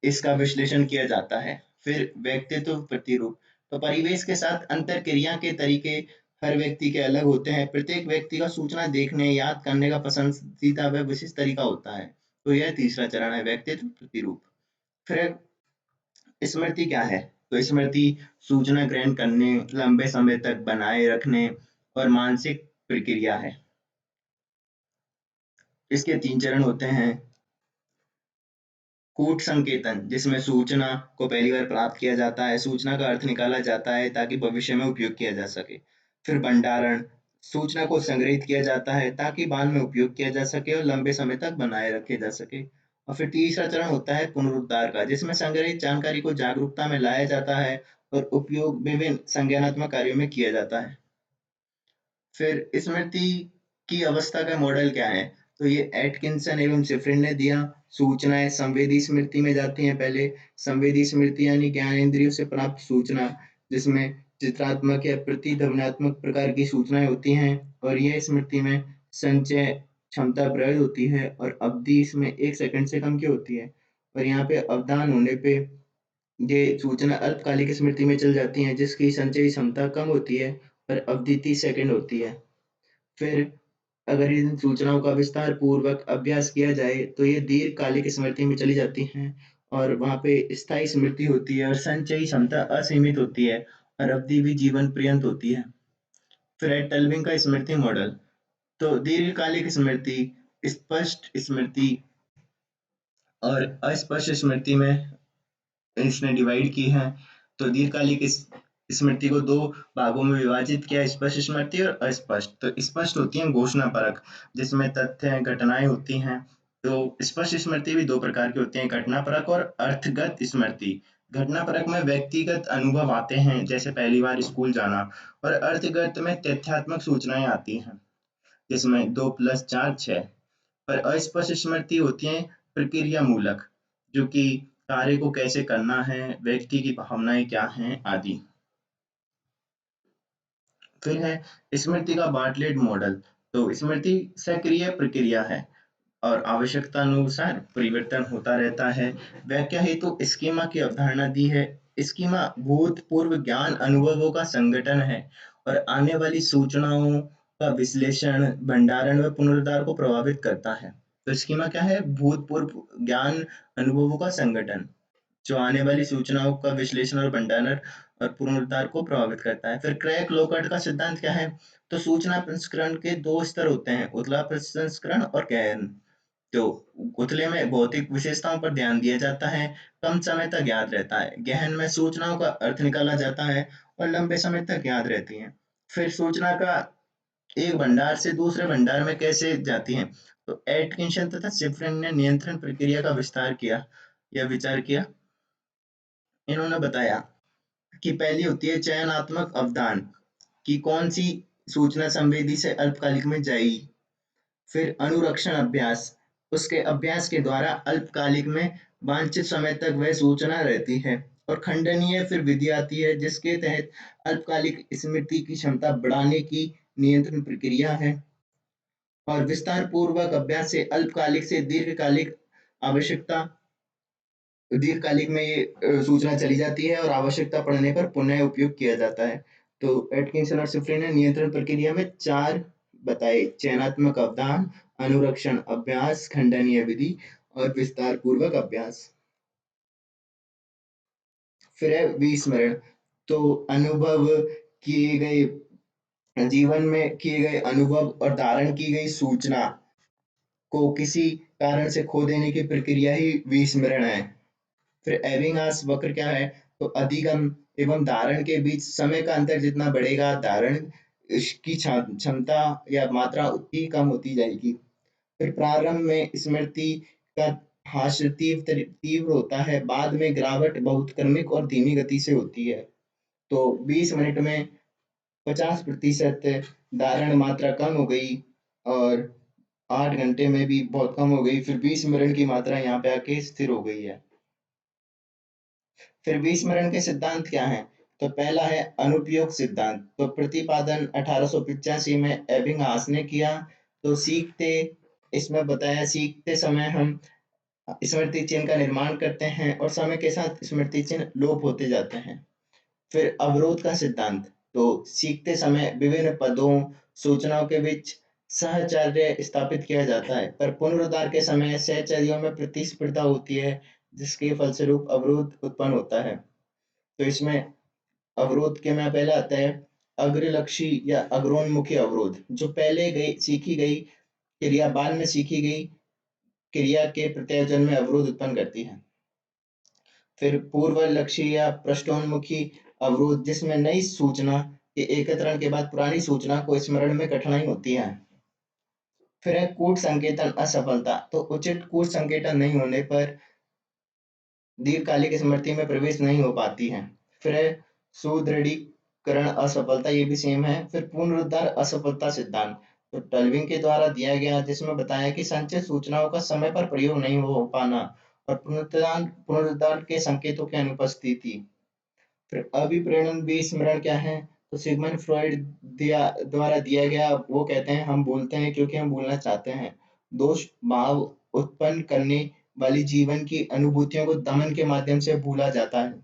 इसका विश्लेषण किया जाता है। फिर व्यक्तित्व प्रतिरूप, तो परिवेश के साथ अंतर क्रिया के तरीके हर व्यक्ति के अलग होते हैं, प्रत्येक व्यक्ति का सूचना देखने याद करने का पसंदीदा व विशिष्ट तरीका होता है। तो यह तीसरा चरण है व्यक्तित्व प्रतिरूप। फिर स्मृति क्या है? तो स्मृति सूचना ग्रहण करने, लंबे समय तक बनाए रखने और मानसिक प्रक्रिया है। इसके 3 चरण होते हैं। कूट संकेतन, जिसमें सूचना को पहली बार प्राप्त किया जाता है, सूचना का अर्थ निकाला जाता है ताकि भविष्य में उपयोग किया जा सके। फिर भंडारण, सूचना को संग्रहित किया जाता है ताकि बाद में उपयोग किया जा सके और लंबे समय तक बनाए रखे जा सके। और फिर तीसरा चरण होता है पुनरुद्धार का, जिसमें संग्रहित जानकारी को जागरूकता में लाया जाता है और उपयोग विभिन्न संज्ञानात्मक कार्यों में किया जाता है। फिर स्मृति की अवस्था का मॉडल क्या है? तो ये एटकिंसन एवं शिफ्रिन ने दिया। सूचनाएं संवेदी स्मृति में जाती हैं पहले। संवेदी स्मृति यानी ज्ञान इंद्रियों से प्राप्त सूचना, जिसमें चित्रात्मक या प्रतिध्वन्यात्मक प्रकार की सूचनाएं होती हैं और यह स्मृति में संचय क्षमता प्रबल होती है और अवधि इसमें 1 सेकंड से कम की होती है। और यहाँ पे अवधान होने पे ये सूचना अल्पकालिक स्मृति में चल जाती हैं, जिसकी संचयी क्षमता कम होती है और अवधि 30 सेकंड होती है। फिर अगर इन सूचनाओं का विस्तार पूर्वक अभ्यास किया जाए तो ये दीर्घकालिक स्मृति में चली जाती हैं और वहाँ पे स्थायी स्मृति होती है और संचयी क्षमता असीमित होती है और अवधि भी जीवन पर्यंत होती है। फिर है टल्विंग का स्मृति मॉडल। तो दीर्घकालिक स्मृति, स्पष्ट स्मृति और अस्पष्ट स्मृति में इसने डिवाइड की है। तो दीर्घकालिक स्मृति को 2 भागों में विभाजित किया, स्पष्ट स्मृति और अस्पष्ट। तो स्पष्ट होती है घोषणा परक, जिसमें तथ्य घटनाएं होती हैं। तो स्पष्ट स्मृति भी 2 प्रकार की होती है, घटना परक और अर्थगत स्मृति। घटना परक में व्यक्तिगत अनुभव आते हैं, जैसे पहली बार स्कूल जाना, और अर्थगत में तथ्यात्मक सूचनाएं आती हैं, जिसमें 2 + 4 = 6। पर अस्पष्ट स्मृति होती है प्रक्रिया मूलक, जो कि कार्य को कैसे करना है, व्यक्ति की भावनाएं क्या हैं आदि। फिर है स्मृति का बार्टलेट मॉडल। तो स्मृति सक्रिय प्रक्रिया है और आवश्यकता अनुसार परिवर्तन होता रहता है। व्याख्या हेतु स्कीमा की अवधारणा दी है। स्कीमा भूतपूर्व ज्ञान अनुभवों का संगठन है और आने वाली सूचनाओं का विश्लेषण, भंडारण व पुनरुद्धार को प्रभावित करता है। तो स्कीमा क्या है? भूतपूर्व ज्ञान अनुभवों का संगठन, जो आने वाली सूचनाओं का विश्लेषण और भंडारण और पुनरुद्धार को प्रभावित करता है। फिर क्रैग लोकर्ट का सिद्धांत क्या है? तो सूचना प्रसंस्करण के दो स्तर होते हैं, उथला प्रसंस्करण और गहन। तो उथले में भौतिक विशेषताओं पर ध्यान दिया जाता है, कम समय तक याद रहता है। गहन में सूचनाओं का अर्थ निकाला जाता है और लंबे समय तक याद रहती है। फिर सूचना का एक भंडार से दूसरे भंडार में कैसे जाती है? तो एटकिंसन तथा शिफ्रिन ने नियंत्रण प्रक्रिया का विस्तार किया या विचार किया। इन्होंने बताया कि पहली होती है चयनात्मक अवधान, कि कौन सी सूचना संवेदी से अल्पकालिक में जाएगी। फिर अनुरक्षण अभ्यास, उसके अभ्यास के द्वारा अल्पकालिक में वांछित समय तक वह सूचना रहती है। और खंडनीय फिर विधि आती है, जिसके तहत अल्पकालिक स्मृति की क्षमता बढ़ाने की नियंत्रण प्रक्रिया है। और विस्तार पूर्वक अभ्यास से अल्पकालिक से दीर्घकालिक आवश्यकता दीर्घकालिक में ये सूचना चली जाती है और आवश्यकता पड़ने पर पुनः उपयोग किया जाता है। तो एटकिंसन और शिफ्रिन ने नियंत्रण प्रक्रिया में 4 बताए: चयनात्मक अवधान, अनुरक्षण अभ्यास, खंडनीय विधि और विस्तार पूर्वक अभ्यास। फिर है विस्मरण। तो अनुभव किए गए जीवन में किए गए अनुभव और धारण की गई सूचना को किसी कारण से खो देने की प्रक्रिया ही विस्मरण है। फिर एबिंगास वक्र क्या है? तो अधिगम एवं धारण के बीच समय का अंतर जितना बढ़ेगा, धारण की क्षमता या मात्रा उतनी कम होती जाएगी। फिर प्रारंभ में स्मृति का ह्रास तीव्र होता है, बाद में गिरावट बहुत क्रमिक और धीमी गति से होती है। तो 20 मिनट में 50% धारण मात्रा कम हो गई और 8 घंटे में भी बहुत कम हो गई। फिर 20 मिनट की मात्रा यहाँ पे आके स्थिर हो गई है। फिर विस्मरण के सिद्धांत क्या हैं? तो पहला है अनुपयोग सिद्धांत। तो प्रतिपादन 1885 में एबिंगहास ने किया। तो इसमें बताया सीखते समय हम स्मृति चिन्ह का निर्माण करते हैं और समय के साथ स्मृति चिन्ह लोप होते जाते हैं। फिर अवरोध का सिद्धांत। तो सीखते समय विभिन्न पदों, सूचनाओं के बीच सहचर्य स्थापित किया जाता है, पर पुनरुद्धार के समय सहचर्यों में प्रतिस्पर्धा होती है, जिसके फलस्वरूप अवरोध उत्पन्न होता है। तो इसमें अवरोध के में पहला आता है अग्रलक्षी या अग्रोन्मुखी अवरोध, जो पहले गई सीखी गई क्रिया बाद में सीखी गई क्रिया के प्रत्यायोजन में अवरोध उत्पन्न करती है। फिर पूर्वलक्षी या पृष्ठोन्मुखी अवरोध, जिसमें नई सूचना के एकत्रण के बाद पुरानी सूचना को स्मरण में कठिनाई होती है। फिर है कूट संकेतन असफलता। तो उचित कूट संकेतन नहीं होने पर दीर्घकालिक स्मृति में प्रवेश नहीं हो पाती है। फिर है सुदृढ़ीकरण असफलता, ये भी सेम है। फिर पुनरुद्धार असफलता सिद्धांत, तो टल्विंग के द्वारा दिया गया, जिसमें बताया कि संचित सूचनाओं का समय पर प्रयोग नहीं हो पाना और पुनरुद्धार के संकेतों की अनुपस्थिति। फिर अभिप्रेरण विस्मरण क्या है? तो सिगमंड फ्रॉइड द्वारा दिया गया, वो कहते हैं हम भूलते हैं क्योंकि हम भूलना चाहते हैं। दोष भाव उत्पन्न करने वाली जीवन की अनुभूतियों को दमन के माध्यम से भूला जाता है।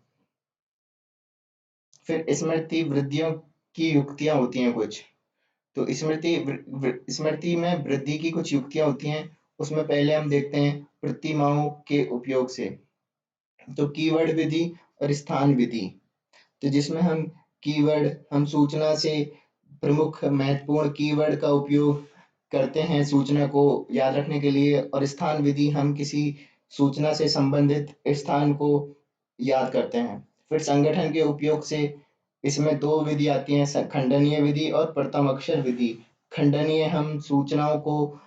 फिर स्मृति वृद्धियों की युक्तियां होती हैं कुछ। तो स्मृति में वृद्धि की कुछ युक्तियां होती हैं। उसमें पहले हम देखते हैं प्रतिमाओं के उपयोग से। तो कीवर्ड विधि और स्थान विधि, तो जिसमें हम सूचना से प्रमुख महत्वपूर्ण कीवर्ड का उपयोग करते हैं सूचना को याद रखने के लिए, और स्थान विधि हम किसी सूचना से संबंधित स्थान को याद करते हैं। फिर संगठन के उपयोग से इसमें दो विधि आती हैं, खंडनीय विधि और प्रथम अक्षर विधि। खंडनीय हम सूचनाओं को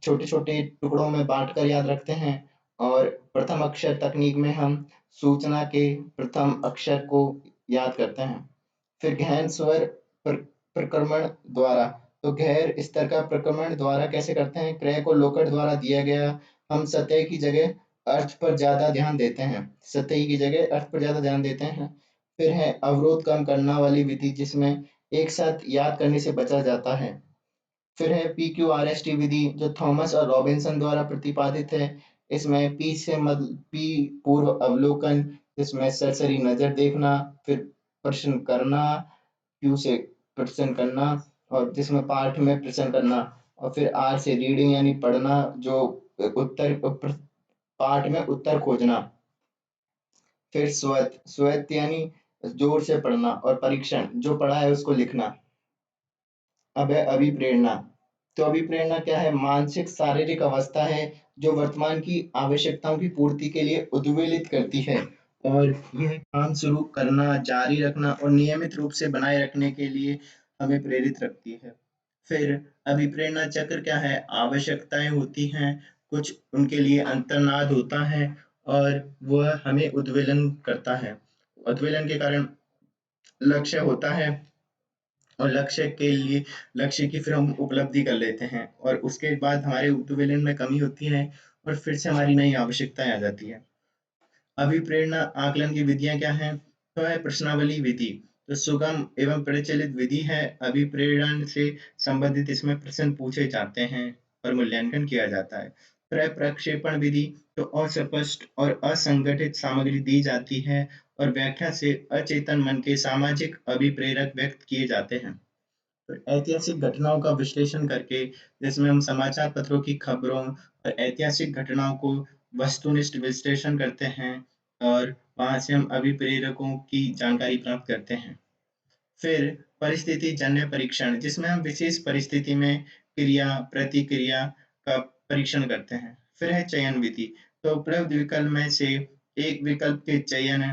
छोटे छोटे टुकड़ों में बांट कर याद रखते हैं, और प्रथम अक्षर तकनीक में हम सूचना के प्रथम अक्षर को याद करते हैं। फिर गहन स्वर प्रक्रमण द्वारा, तो गहर स्तर का प्रक्रमण द्वारा कैसे करते हैं? क्रय को लोकट द्वारा दिया गया, हम सतह की जगह अर्थ पर ज्यादा ध्यान देते हैं, सतही की जगह अर्थ पर ज्यादा ध्यान देते हैं। फिर है अवरोध कम करना वाली विधि, जिसमें एक साथ याद करने से बचा जाता है। फिर है PQRST विधि, जो थॉमस और रॉबिन्सन द्वारा प्रतिपादित है। इसमें पी पूर्व अवलोकन, जिसमें सरसरी नजर देखना, फिर प्रश्न करना, क्यू से प्रश्न करना, और जिसमें पाठ में प्रश्न करना, और फिर आर से रीडिंग यानी पढ़ना, जो पाठ में उत्तर खोजना। फिर स्वत स्वत यानी जोर से पढ़ना, और परीक्षण, जो पढ़ा है उसको लिखना। अब है अभिप्रेरणा। तो अभिप्रेरणा क्या है? मानसिक शारीरिक अवस्था है जो वर्तमान की आवश्यकताओं की पूर्ति के लिए उद्वेलित करती है, और यह काम शुरू करना, जारी रखना और नियमित रूप से बनाए रखने के लिए हमें प्रेरित रखती है। फिर अभिप्रेरणा चक्र क्या है? आवश्यकताएं होती हैं, कुछ उनके लिए अंतर्नाद होता है, और वह हमें उद्वेलन करता है। उद्वेलन के कारण लक्ष्य होता है, और लक्ष्य की फिर हम उपलब्धि कर लेते हैं, और उसके बाद हमारे उत्तोलन में कमी होती है, और फिर से हमारी नई आवश्यकताएं आ जाती है। अभिप्रेरणा आकलन की विधियां क्या हैं? तो है प्रश्नावली विधि, तो सुगम एवं प्रचलित विधि है। अभिप्रेरण से संबंधित इसमें प्रश्न पूछे जाते हैं और मूल्यांकन किया जाता है। फिर है प्रक्षेपण विधि, तो अस्पष्ट और असंगठित सामग्री दी जाती है, और व्याख्या से अचेतन मन के सामाजिक अभिप्रेरक व्यक्त किए जाते हैं। तो ऐतिहासिक घटनाओं का विश्लेषण करके, जिसमें हम समाचार पत्रों की खबरों और ऐतिहासिक घटनाओं को वस्तुनिष्ठ विश्लेषण करते हैं, और वहां से हम अभिप्रेरकों की जानकारी प्राप्त करते हैं। फिर परिस्थिति जन्य परीक्षण, जिसमें हम विशेष परिस्थिति में क्रिया प्रतिक्रिया का परीक्षण करते हैं। फिर है चयन विधि, तो उपलब्ध विकल्प में से एक विकल्प के चयन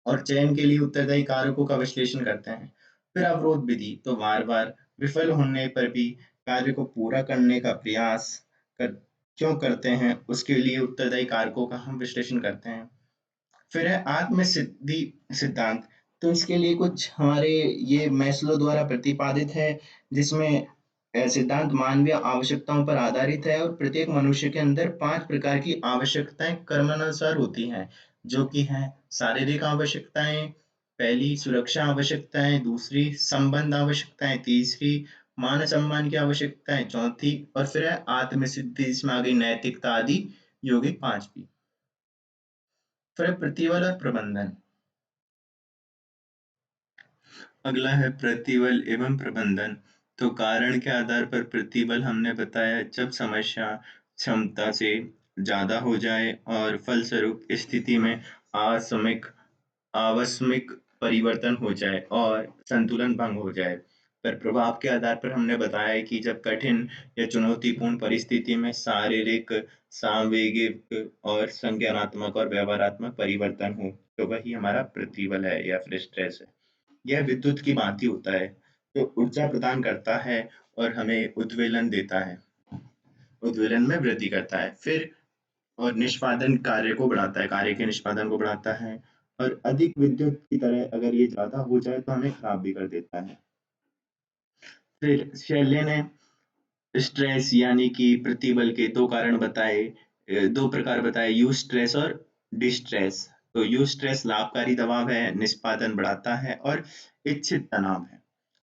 और चयन के लिए उत्तरदायी कारकों का विश्लेषण करते हैं। फिर अवरोध विधि, तो बार बार विफल होने पर भी कार्य को पूरा करने का प्रयास कर क्यों करते हैं, उसके लिए उत्तरदायी कारकों का हम विश्लेषण करते हैं। फिर है आत्म सिद्धि सिद्धांत, तो इसके लिए कुछ हमारे ये मैस्लो द्वारा प्रतिपादित है, जिसमें सिद्धांत मानवीय आवश्यकताओं पर आधारित है, और प्रत्येक मनुष्य के अंदर 5 प्रकार की आवश्यकताएं क्रमानुसार होती हैं, जो कि हैं शारीरिक आवश्यकताएं, पहली सुरक्षा आवश्यकताएं, दूसरी संबंध आवश्यकताएं, तीसरी मान सम्मान की आवश्यकताएं, चौथी, और फिर है आत्म सिद्धि, जिसमें आ गई नैतिकता आदि, योगिक पांचवी। फिर प्रतिबल और प्रबंधन। अगला है प्रतिबल एवं प्रबंधन। तो कारण के आधार पर प्रतिबल हमने बताया, जब समस्या क्षमता से ज्यादा हो जाए और फलस्वरूप स्थिति में आकस्मिक आकस्मिक परिवर्तन हो जाए और संतुलन भंग हो जाए। पर प्रभाव के आधार पर हमने बताया कि जब कठिन या चुनौतीपूर्ण परिस्थिति में शारीरिक, सांवेगिक और संज्ञानात्मक और व्यवहारात्मक परिवर्तन हो, तो वही हमारा प्रतिबल है या फिर स्ट्रेस है। यह विद्युत की भांति होता है, जो ऊर्जा प्रदान करता है और हमें उद्वेलन देता है, उद्वेलन में वृद्धि करता है। फिर और निष्पादन कार्य को बढ़ाता है, कार्य के निष्पादन को बढ़ाता है, और अधिक विद्युत की तरह अगर ये ज्यादा हो जाए तो हमें खराब भी कर देता है। फिर शैले ने स्ट्रेस यानी कि प्रतिबल के दो कारण बताए, दो प्रकार बताए, यू स्ट्रेस और डिस्ट्रेस। तो यू स्ट्रेस लाभकारी दबाव है, निष्पादन बढ़ाता है और इच्छित तनाव है।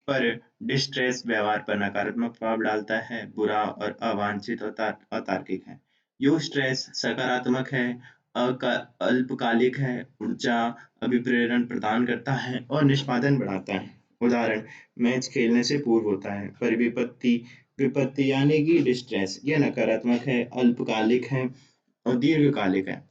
पर डिस्ट्रेस व्यवहार पर नकारात्मक प्रभाव डालता है, बुरा और अवांछित और अतार्किक है। यू स्ट्रेस सकारात्मक है, अल्पकालिक है, ऊर्जा अभिप्रेरण प्रदान करता है और निष्पादन बढ़ाता है। उदाहरण, मैच खेलने से पूर्व होता है। पर विपत्ति यानी कि डिस्ट्रेस, यह नकारात्मक है, अल्पकालिक है और दीर्घकालिक है,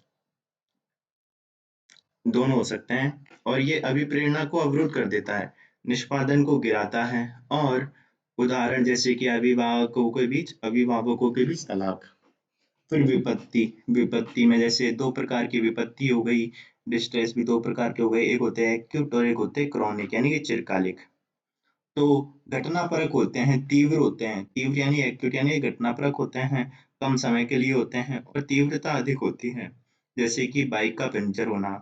दोनों हो सकते हैं, और ये अभिप्रेरणा को अवरुद्ध कर देता है, निष्पादन को गिराता है। और उदाहरण जैसे कि अभिभावकों के बीच तलाक। फिर विपत्ति में जैसे दो प्रकार की विपत्ति हो गई, डिस्ट्रेस भी दो प्रकार के हो गए, एक होते हैं एक्यूट और एक होते हैं क्रॉनिक यानी कि चिरकालिक। तो घटनापरक होते हैं, तीव्र होते हैं, तीव्र यानी एक्यूट यानी घटनापरक होते हैं, कम समय के लिए होते हैं और तीव्रता अधिक होती है, जैसे कि बाइक का पंचर होना।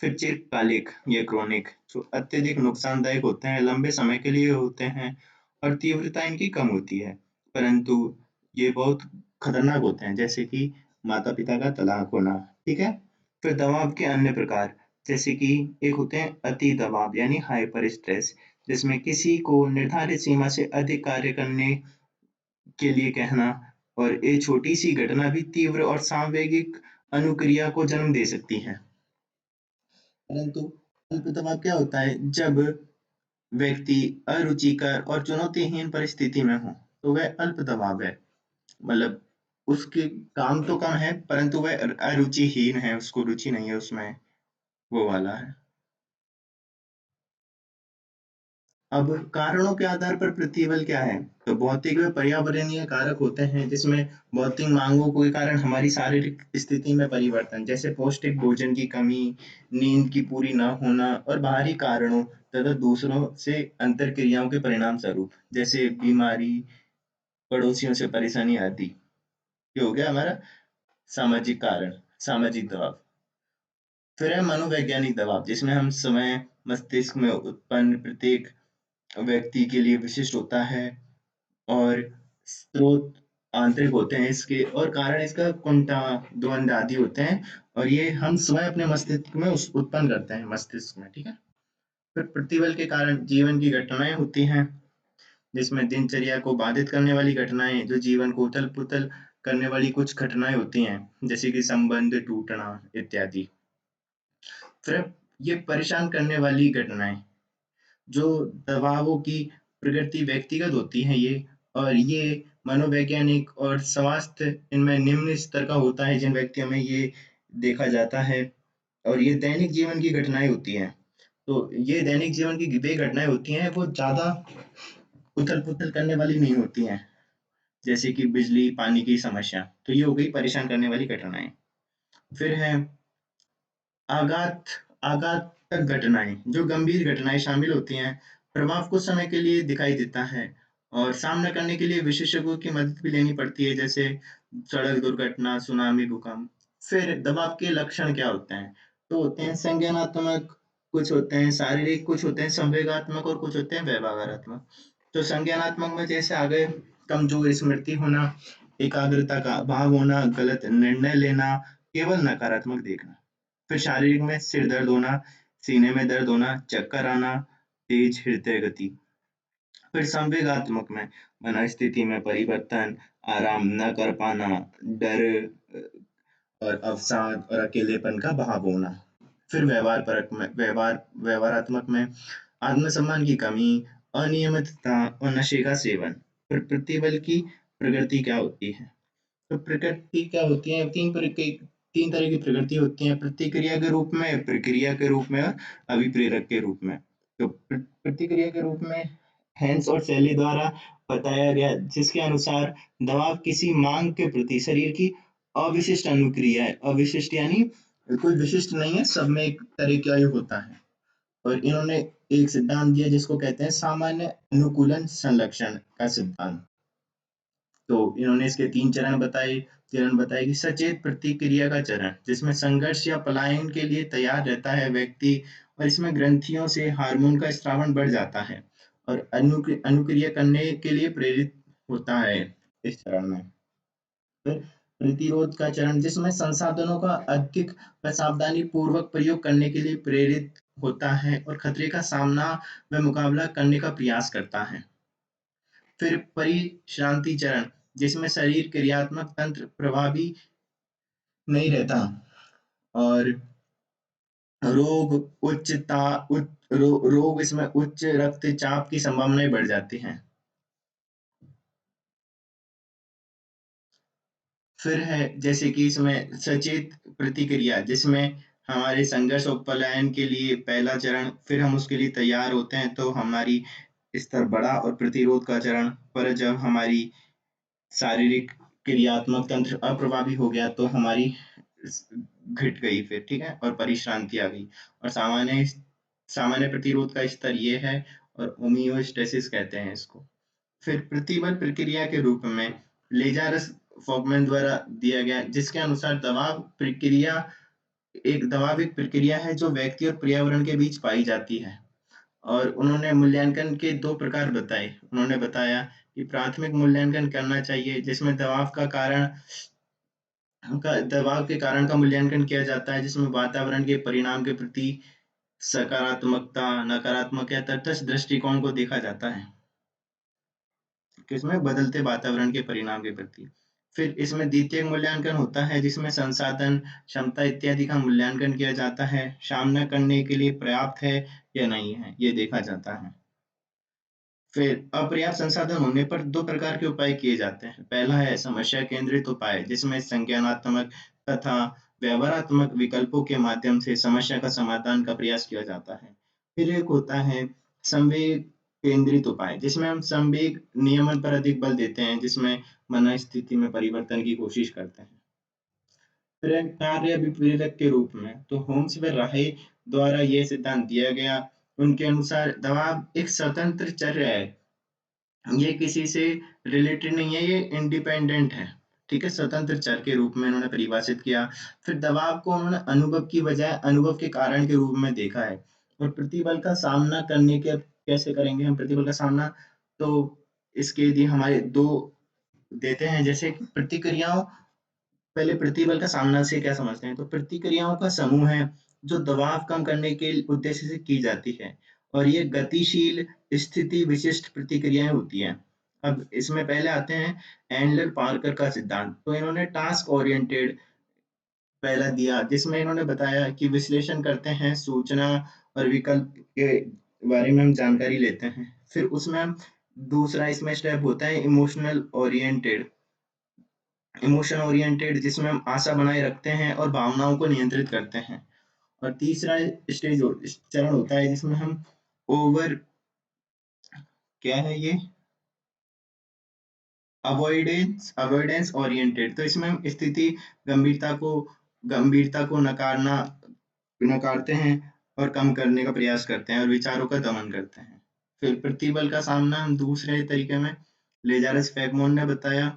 फिर चिरकालिक, ये क्रॉनिक, जो अत्यधिक नुकसानदायक होते हैं, लंबे समय के लिए होते हैं और तीव्रता इनकी कम होती है, परंतु ये बहुत खतरनाक होते हैं, जैसे कि माता पिता का तलाक होना, ठीक है। फिर दबाव के अन्य प्रकार, जैसे कि एक होते हैं अति दबाव यानी हाइपर स्ट्रेस, जिसमें किसी को निर्धारित सीमा से अधिक कार्य करने के लिए कहना, और ये छोटी सी घटना भी तीव्र और सांवेगिक अनुक्रिया को जन्म दे सकती है। परंतु अल्प दबाव क्या होता है? जब व्यक्ति अरुचिकर और चुनौतीहीन परिस्थिति में हो, तो वह अल्प दबाव है। मतलब उसके काम तो कम है, परंतु वह अरुचिहीन है, उसको रुचि नहीं है उसमें, वो वाला है। अब कारणों के आधार पर प्रतिबल क्या है? तो भौतिक व पर्यावरणीय कारक होते हैं, जिसमें भौतिक मांगों के कारण हमारी शारीरिक स्थिति में परिवर्तन, जैसे पौष्टिक भोजन की कमी, नींद की पूरी न होना, और बाहरी कारणों तथा दूसरों से अंतर क्रियाओं के परिणाम स्वरूप, जैसे बीमारी, पड़ोसियों से परेशानी आदि। ये हो गया हमारा सामाजिक कारण, सामाजिक दबाव। फिर है मनोवैज्ञानिक दबाव, जिसमें हम समय मस्तिष्क में उत्पन्न प्रत्येक व्यक्ति के लिए विशिष्ट होता है, और स्रोत आंतरिक होते हैं इसके, और कारण इसका कुंठा, द्वंद आदि होते हैं, और ये हम स्वयं अपने मस्तिष्क में उत्पन्न करते हैं, मस्तिष्क में, ठीक है। फिर प्रतिबल के कारण जीवन की घटनाएं होती हैं, जिसमें दिनचर्या को बाधित करने वाली घटनाएं, जो जीवन को उथल पुथल करने वाली कुछ घटनाएं होती हैं, जैसे कि संबंध टूटना इत्यादि। फिर ये परेशान करने वाली घटनाएं, जो दबावों की प्रकृति व्यक्तिगत होती है ये, और ये मनोवैज्ञानिक और स्वास्थ्य इनमें निम्न स्तर का होता है, जिन व्यक्तियों में ये देखा जाता है, और ये दैनिक जीवन की घटनाएं होती हैं। तो ये दैनिक जीवन की वे घटनाएं होती हैं, वो ज्यादा उथल पुथल करने वाली नहीं होती हैं, जैसे कि बिजली पानी की समस्या। तो ये हो गई परेशान करने वाली घटनाएं। फिर है आघात आघातक घटनाएं, जो गंभीर घटनाएं शामिल होती हैं, प्रभाव कुछ समय के लिए दिखाई देता है, और सामना करने के लिए विशेषज्ञों की मदद भी लेनी पड़ती है, जैसे सड़क दुर्घटना, सुनामी, भूकंप। फिर दबाव के लक्षण क्या होते हैं? तो होते हैं संज्ञानात्मक, कुछ होते हैं शारीरिक, कुछ होते हैं संवेगात्मक, और कुछ होते हैं व्यवहारात्मक। तो संज्ञानात्मक में जैसे आ गए कमजोर स्मृति होना, एकाग्रता का अभाव होना, गलत निर्णय लेना, केवल नकारात्मक देखना। फिर शारीरिक में सिर दर्द होना, सीने में दर्द होना, चक्कर आना, तेज हृदय गति। फिर संवेगात्मक में मनस्थिति में परिवर्तन, आराम न कर पाना, डर, और अवसाद और अकेलेपन का भाव होना। फिर व्यवहारात्मक में आत्मसम्मान की कमी, अनियमितता और नशे का सेवन। फिर प्रतिबल की प्रकृति क्या होती है? तो प्रकृति क्या होती है? तीन तरह की प्रकृति होती है: प्रतिक्रिया के रूप में, प्रक्रिया के रूप में, और अभिप्रेरक के रूप में। तो प्रतिक्रिया के रूप में हेंस और शैली द्वारा बताया गया, जिसके अनुसार दबाव किसी मांग के प्रति शरीर की अविशिष्ट अनुक्रिया है। अविशिष्ट यानी कोई विशिष्ट नहीं है, सब में एक तरह का ही होता है। और इन्होंने एक सिद्धांत दिया, जिसको कहते हैं सामान्य अनुकूलन संलक्षण का सिद्धांत। तो इन्होंने इसके चरण बताए कि सचेत प्रतिक्रिया का चरण, जिसमें संघर्ष या पलायन के लिए तैयार रहता है व्यक्ति, और इसमें ग्रंथियों से हार्मोन का स्रावण बढ़ जाता है, और अनुक्रिया करने के लिए प्रेरित होता है इस चरण में। फिर प्रतिरोध का चरण, जिसमें संसाधनों का अधिक व सावधानी पूर्वक प्रयोग करने के लिए प्रेरित होता है, और खतरे का सामना व मुकाबला करने का प्रयास करता है। फिर परिश्रांति चरण, जिसमें शरीर क्रियात्मक तंत्र प्रभावी नहीं रहता, और रोग रोग इसमें उच्च रक्तचाप की संभावनाएं बढ़ जाती हैं। फिर है जैसे कि इसमें सचेत प्रतिक्रिया, जिसमें हमारे संघर्ष और पलायन के लिए पहला चरण, फिर हम उसके लिए तैयार होते हैं तो हमारी स्तर बढ़ा, और प्रतिरोध का चरण पर जब हमारी शारीरिक क्रियात्मक तंत्र अप्रभावी हो गया, तो हमारी घट गई फिर, ठीक है, और परिश्रांति आ गई। और सामान्य सामान्य प्रतिरोध का स्तर ये है, और होमियोस्टेसिस कहते हैं इसको। फिर प्रतिबल प्रक्रिया के रूप में लेजारस फॉकमैन द्वारा दिया गया, जिसके अनुसार दबाव एक प्रक्रिया है जो व्यक्ति और पर्यावरण के बीच पाई जाती है। और उन्होंने मूल्यांकन के दो प्रकार बताए। उन्होंने बताया कि प्राथमिक मूल्यांकन करना चाहिए, जिसमें दबाव का कारण का दबाव के कारण का मूल्यांकन किया जाता है, जिसमें वातावरण के परिणाम के प्रति सकारात्मकता, नकारात्मक या तटस्थ दृष्टिकोण को देखा जाता है। किसमें बदलते वातावरण के परिणाम के प्रति। फिर इसमें द्वितीयक मूल्यांकन होता है, जिसमें संसाधन, क्षमता इत्यादि का मूल्यांकन किया जाता है, सामना करने के लिए पर्याप्त है या नहीं है, ये देखा जाता है। फिर अपर्याप्त संसाधन होने पर दो प्रकार के उपाय किए जाते हैं। पहला है समस्या केंद्रित उपाय, जिसमें संज्ञानात्मक तथा व्यवहारात्मक विकल्पों के माध्यम से समस्या का समाधान का प्रयास किया जाता है। फिर एक होता है संवेग केंद्रित उपाय, जिसमें हम संवेग नियमन पर अधिक बल देते हैं, जिसमें मनस्थिति में परिवर्तन की कोशिश करते हैं। फिर एक कार्य विपरीतक के रूप में, तो होम्स व राहे द्वारा यह सिद्धांत दिया गया। उनके अनुसार दबाव एक स्वतंत्र चर है, ये किसी से रिलेटेड नहीं है, ये इंडिपेंडेंट है। ठीक है, स्वतंत्र चर के रूप में इन्होंने परिभाषित किया। फिर दबाव को उन्होंने अनुभव की बजाय अनुभव के कारण के रूप में देखा है। और प्रतिबल का सामना करने के कैसे करेंगे हम प्रतिबल का सामना, तो इसके लिए हमारे दो देते हैं, जैसे कि प्रतिक्रियाओं, पहले प्रतिबल का सामना से क्या समझते हैं, तो प्रतिक्रियाओं का समूह है जो दबाव कम करने के उद्देश्य से की जाती है, और ये गतिशील स्थिति विशिष्ट प्रतिक्रियाएं होती हैं। अब इसमें पहले आते हैं एंडलर पार्कर का सिद्धांत। तो इन्होंने टास्क ओरिएंटेड पहला दिया, जिसमें इन्होंने बताया कि विश्लेषण करते हैं, सूचना और विकल्प के बारे में हम जानकारी लेते हैं। फिर उसमें हम दूसरा इसमें स्टेप होता है इमोशन ओरिएंटेड, जिसमें हम आशा बनाए रखते हैं और भावनाओं को नियंत्रित करते हैं। और तीसरा चरण होता है जिसमें हम ओवर क्या है ये अवॉइडेंस ओरिएंटेड, तो इसमें हम स्थिति गंभीरता को नकारते हैं और कम करने का प्रयास करते हैं और विचारों का दमन करते हैं। फिर प्रतिबल का सामना हम दूसरे तरीके में लेजारस फैगमोन ने बताया,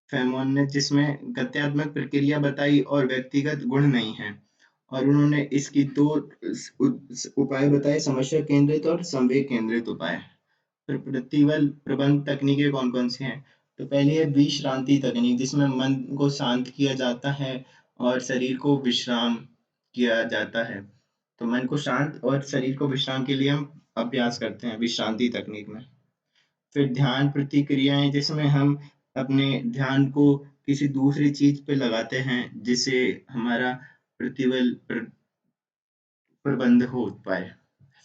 फैमोन ने, जिसमें गत्यात्मक प्रक्रिया बताई और व्यक्तिगत गुण नहीं है। और उन्होंने इसकी दो उपाय बताए, समस्या केंद्रित और संवेग केंद्रित उपाय। फिर प्रतिबल प्रबंध तकनीकें कौन कौन सी हैं, तो पहली है विश्रांति तकनीक, जिसमें मन को शांत किया जाता है और शरीर को विश्राम किया जाता है। तो मन को शांत और शरीर को विश्राम के लिए हम अभ्यास करते हैं विश्रांति तकनीक में। फिर ध्यान प्रतिक्रियाएं, जिसमें हम अपने ध्यान को किसी दूसरी चीज पे लगाते हैं, जिससे हमारा प्रतिबल प्रबंध हो पाए।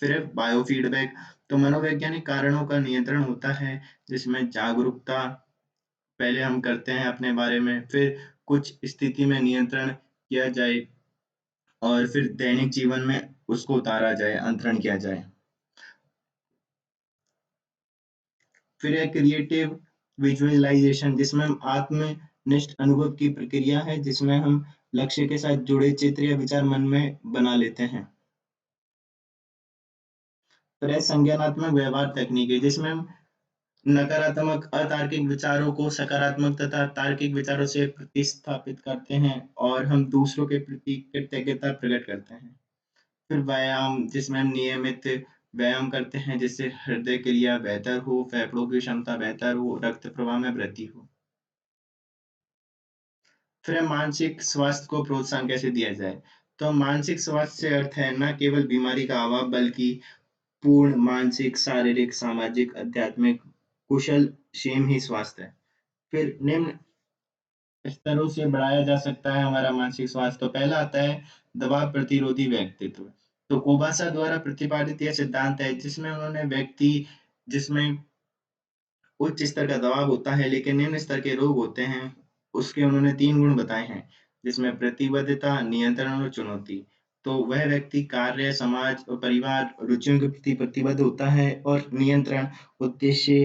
फिर है बायो फीडबैक, तो मनोवैज्ञानिक कारणों का नियंत्रण होता है, जिसमें जागरूकता पहले हम करते हैं अपने बारे में, फिर कुछ स्थिति में नियंत्रण किया जाए और फिर दैनिक जीवन में उसको उतारा जाए, अंतरण किया जाए। फिर है क्रिएटिव विजुअलाइजेशन, जिसमें हम आत्मनिष्ठ अनुभव की प्रक्रिया है, जिसमें हम लक्ष्य के साथ जुड़े चित्र या विचार मन में बना लेते हैं। फिर है संज्ञानात्मक व्यवहार तकनीक है, जिसमें हम नकारात्मक अतार्किक विचारों को सकारात्मक तथा तार्किक विचारों से प्रतिस्थापित करते हैं और हम दूसरों के प्रति कृतज्ञता प्रकट करते हैं। फिर व्यायाम, जिसमें हम नियमित व्यायाम करते हैं, जिससे हृदय क्रिया बेहतर हो, फेफड़ों की क्षमता बेहतर हो, रक्त प्रवाह में वृद्धि हो। फिर मानसिक स्वास्थ्य को प्रोत्साहन कैसे दिया जाए, तो मानसिक स्वास्थ्य से अर्थ है न केवल बीमारी का अभाव, बल्कि पूर्ण मानसिक, शारीरिक, सामाजिक, आध्यात्मिक कुशल क्षेम ही स्वास्थ्य है। फिर निम्न स्तरों से बढ़ाया जा सकता है हमारा मानसिक स्वास्थ्य। तो पहला आता है दबाव प्रतिरोधी व्यक्तित्व। तो कोबासा द्वारा प्रतिपादित यह सिद्धांत है, जिसमें उन्होंने व्यक्ति जिसमें उच्च स्तर का दबाव होता है लेकिन निम्न स्तर के रोग होते हैं, उसके उन्होंने 3 गुण बताए हैं, जिसमें प्रतिबद्धता, नियंत्रण और चुनौती। तो वह व्यक्ति कार्य, समाज और परिवार रुचियों के प्रति प्रतिबद्ध होता है, और नियंत्रण उद्देश्य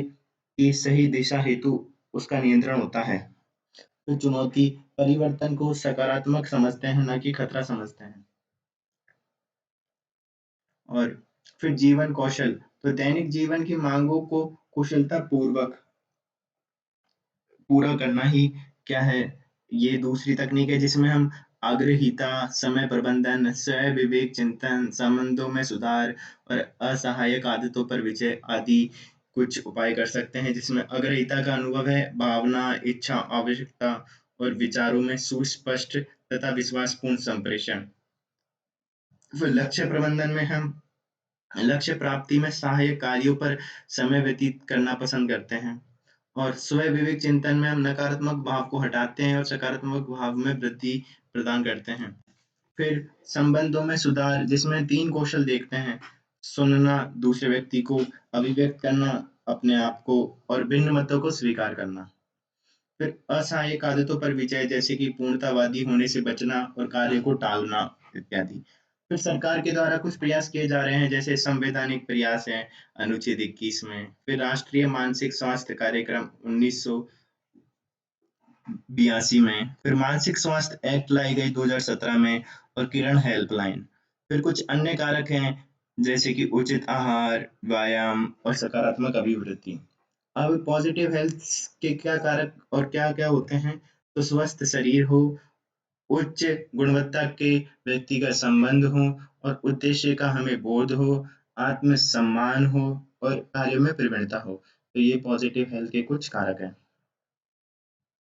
की सही दिशा हेतु उसका नियंत्रण होता है। तो चुनौती, परिवर्तन को सकारात्मक समझते हैं, ना कि खतरा समझते हैं। और फिर जीवन कौशल, तो दैनिक जीवन की मांगों को कुशलता पूर्वक पूरा करना ही क्या है, ये दूसरी तकनीक है, जिसमें हम आग्रहीता, समय प्रबंधन, स्व विवेक चिंतन, संबंधों में सुधार और असहायक आदतों पर विजय आदि कुछ उपाय कर सकते हैं, जिसमें आग्रहीता का अनुभव है भावना, इच्छा, आवश्यकता और विचारों में सुस्पष्ट तथा विश्वासपूर्ण संप्रेषण। फिर लक्ष्य प्रबंधन में हम लक्ष्य प्राप्ति में सहायक कार्यों पर समय व्यतीत करना पसंद करते हैं और स्व विवेक चिंतन में हम नकारात्मक भाव को हटाते हैं और सकारात्मक भाव में वृद्धि प्रदान करते हैं। फिर संबंधों में सुधार जिसमें 3 कौशल देखते हैं, सुनना, दूसरे व्यक्ति को अभिव्यक्त करना, अपने आप को और भिन्न मतों को स्वीकार करना। फिर असहायक आदतों पर विजय जैसे कि पूर्णतावादी होने से बचना और कार्य को टालना इत्यादि। फिर सरकार के द्वारा कुछ प्रयास किए जा रहे हैं जैसे संवैधानिक प्रयास है अनुच्छेद 21 में। फिर राष्ट्रीय मानसिक स्वास्थ्य कार्यक्रम 1982 में। फिर मानसिक स्वास्थ्य एक्ट लाई गई 2017 में और किरण हेल्पलाइन। फिर कुछ अन्य कारक हैं जैसे कि उचित आहार, व्यायाम और सकारात्मक अभिवृत्ति। अब पॉजिटिव हेल्थ के क्या कारक और क्या-क्या होते हैं? तो स्वस्थ शरीर हो, उच्च गुणवत्ता के व्यक्तिगत संबंध हो और उद्देश्य का हमें बोध हो, आत्म-सम्मान हो और कार्यों में प्रवीणता हो। तो ये पॉजिटिव हेल्थ के कुछ कारक हैं।